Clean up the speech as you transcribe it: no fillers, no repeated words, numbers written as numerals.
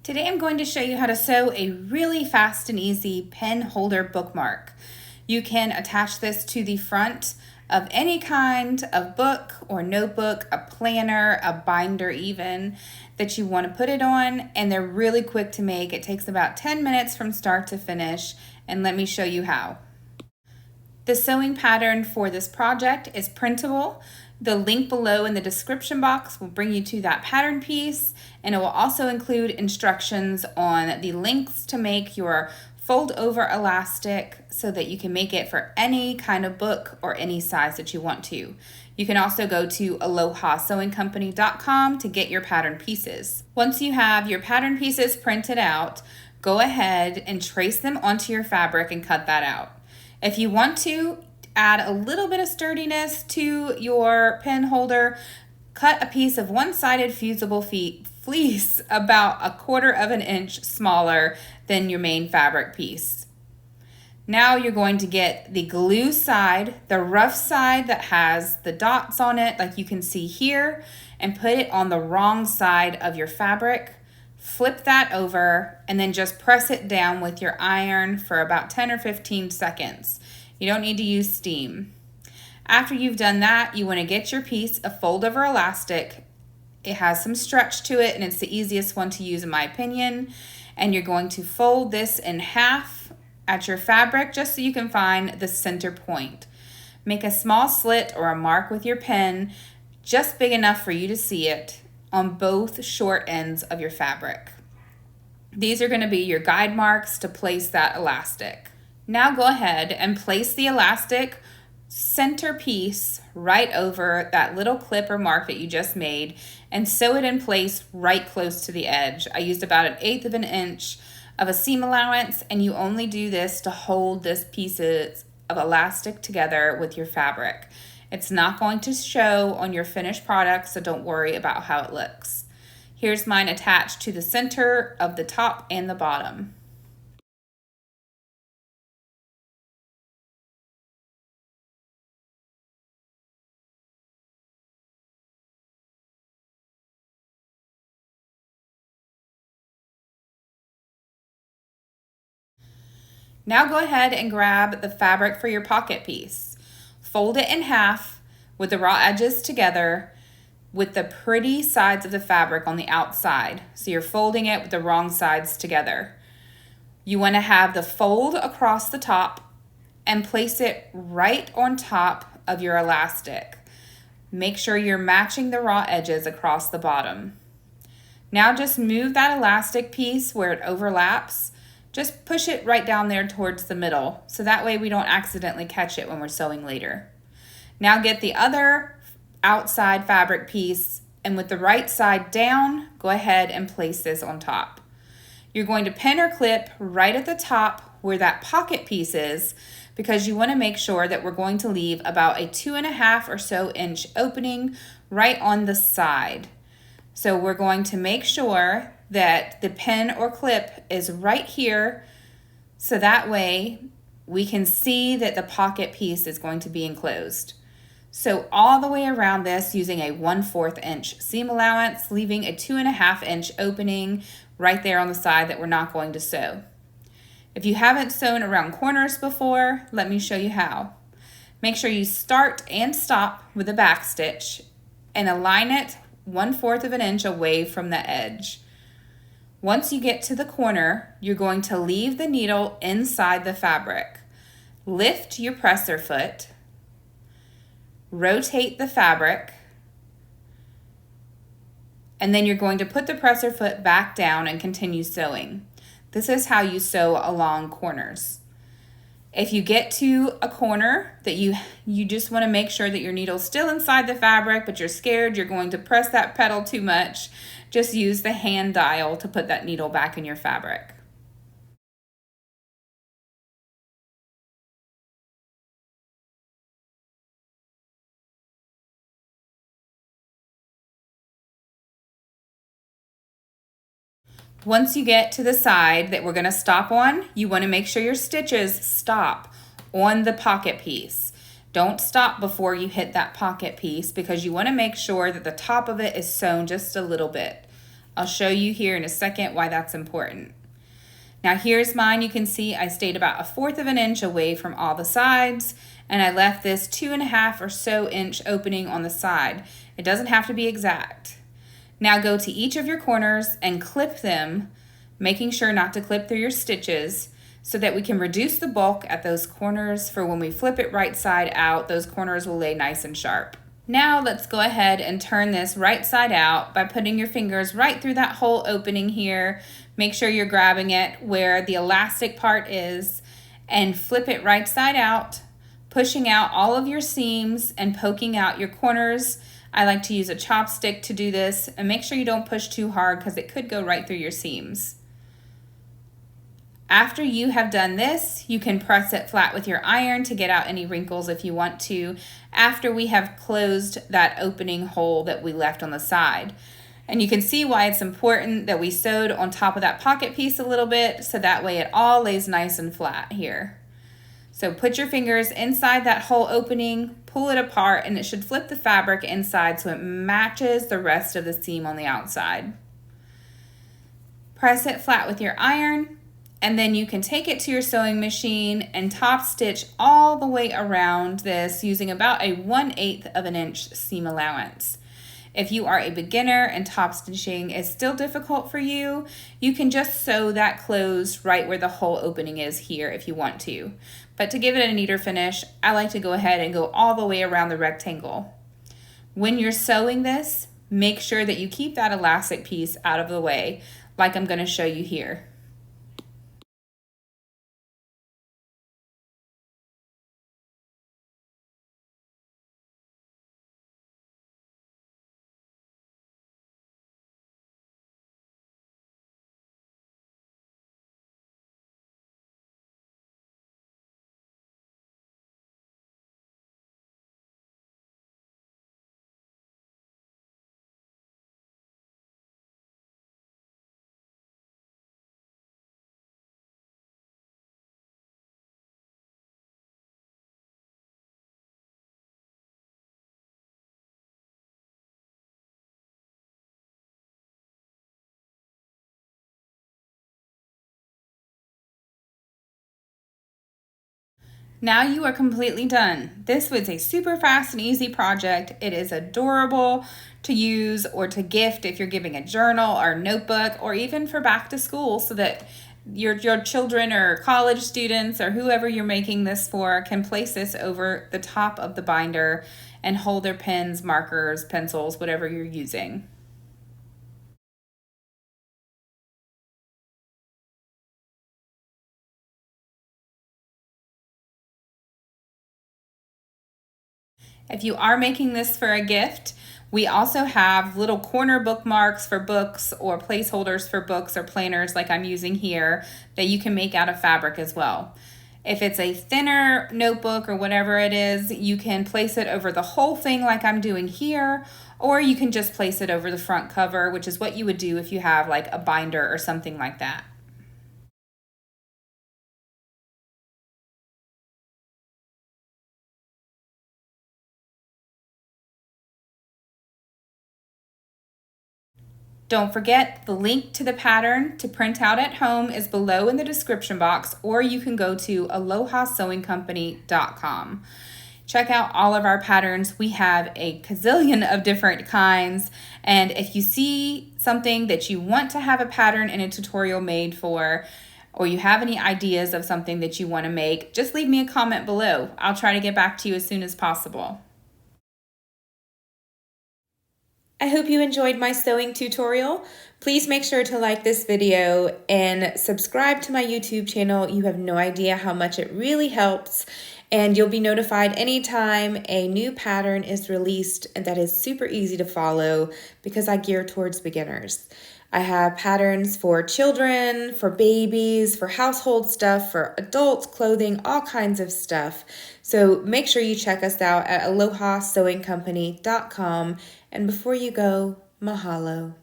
Today I'm going to show you how to sew a really fast and easy pen holder bookmark. You can attach this to the front of any kind of book or notebook, a planner, a binder even, that you want to put it on, and they're really quick to make. It takes about 10 minutes from start to finish, and let me show you how. The sewing pattern for this project is printable. The link below in the description box will bring you to that pattern piece, and it will also include instructions on the lengths to make your fold over elastic so that you can make it for any kind of book or any size that you want to. You can also go to AlohaSewingCompany.com to get your pattern pieces. Once you have your pattern pieces printed out, go ahead and trace them onto your fabric and cut that out. If you want to add a little bit of sturdiness to your pen holder, cut a piece of one-sided fusible fleece about 1/4 of an inch smaller than your main fabric piece. Now you're going to get the glue side, the rough side that has the dots on it like you can see here, and put it on the wrong side of your fabric. Flip that over and then just press it down with your iron for about 10 or 15 seconds. You don't need to use steam. After you've done that, you want to get your piece of fold over elastic. It has some stretch to it and it's the easiest one to use in my opinion. And you're going to fold this in half at your fabric just so you can find the center point. Make a small slit or a mark with your pen, just big enough for you to see it, on both short ends of your fabric. These are going to be your guide marks to place that elastic. Now go ahead and place the elastic center piece right over that little clip or mark that you just made and sew it in place right close to the edge. I used about 1/8 of an inch of a seam allowance, and you only do this to hold this pieces of elastic together with your fabric. It's not going to show on your finished product, so don't worry about how it looks. Here's mine attached to the center of the top and the bottom. Now go ahead and grab the fabric for your pocket piece. Fold it in half with the raw edges together with the pretty sides of the fabric on the outside. So you're folding it with the wrong sides together. You want to have the fold across the top and place it right on top of your elastic. Make sure you're matching the raw edges across the bottom. Now just move that elastic piece where it overlaps. Just push it right down there towards the middle, so that way we don't accidentally catch it when we're sewing later. Now get the other outside fabric piece, and with the right side down, go ahead and place this on top. You're going to pin or clip right at the top where that pocket piece is, because you want to make sure that we're going to leave about a 2.5 or so inch opening right on the side. So we're going to make sure that the pin or clip is right here, so that way we can see that the pocket piece is going to be enclosed. So all the way around this using a 1/4 inch seam allowance, leaving a 2.5 inch opening right there on the side that we're not going to sew. If you haven't sewn around corners before, let me show you how. Make sure you start and stop with a back stitch and align it 1/4 of an inch away from the edge. Once you get to the corner, you're going to leave the needle inside the fabric. Lift your presser foot, rotate the fabric, and then you're going to put the presser foot back down and continue sewing. This is how you sew along corners. If you get to a corner that you just want to make sure that your needle's still inside the fabric, but you're scared you're going to press that pedal too much, just use the hand dial to put that needle back in your fabric. Once you get to the side that we're going to stop on, you want to make sure your stitches stop on the pocket piece. Don't stop before you hit that pocket piece because you want to make sure that the top of it is sewn just a little bit. I'll show you here in a second why that's important. Now here's mine. You can see I stayed about 1/4 of an inch away from all the sides, and I left this 2.5 or so inch opening on the side. It doesn't have to be exact. Now go to each of your corners and clip them, making sure not to clip through your stitches, so that we can reduce the bulk at those corners for when we flip it right side out, those corners will lay nice and sharp. Now let's go ahead and turn this right side out by putting your fingers right through that whole opening here. Make sure you're grabbing it where the elastic part is and flip it right side out, pushing out all of your seams and poking out your corners. I like to use a chopstick to do this, and make sure you don't push too hard because it could go right through your seams. After you have done this, you can press it flat with your iron to get out any wrinkles if you want to, after we have closed that opening hole that we left on the side. And you can see why it's important that we sewed on top of that pocket piece a little bit, so that way it all lays nice and flat here. So put your fingers inside that whole opening, pull it apart, and it should flip the fabric inside so it matches the rest of the seam on the outside. Press it flat with your iron, and then you can take it to your sewing machine and top stitch all the way around this using about a 1/8 of an inch seam allowance. If you are a beginner and top stitching is still difficult for you, you can just sew that closed right where the whole opening is here if you want to. But to give it a neater finish, I like to go ahead and go all the way around the rectangle. When you're sewing this, make sure that you keep that elastic piece out of the way, like I'm going to show you here. Now you are completely done. This was a super fast and easy project. It is adorable to use or to gift if you're giving a journal or notebook, or even for back to school, so that your children or college students or whoever you're making this for can place this over the top of the binder and hold their pens, markers, pencils, whatever you're using. If you are making this for a gift, we also have little corner bookmarks for books or placeholders for books or planners like I'm using here that you can make out of fabric as well. If it's a thinner notebook or whatever it is, you can place it over the whole thing like I'm doing here, or you can just place it over the front cover, which is what you would do if you have like a binder or something like that. Don't forget, the link to the pattern to print out at home is below in the description box, or you can go to alohasewingcompany.com. Check out all of our patterns. We have a gazillion of different kinds, and if you see something that you want to have a pattern and a tutorial made for, or you have any ideas of something that you want to make, just leave me a comment below. I'll try to get back to you as soon as possible. I hope you enjoyed my sewing tutorial. Please make sure to like this video and subscribe to my YouTube channel. You have no idea how much it really helps, and you'll be notified anytime a new pattern is released, and that is super easy to follow because I gear towards beginners. I have patterns for children, for babies, for household stuff, for adults, clothing, all kinds of stuff. So make sure you check us out at alohasewingcompany.com. And before you go, mahalo.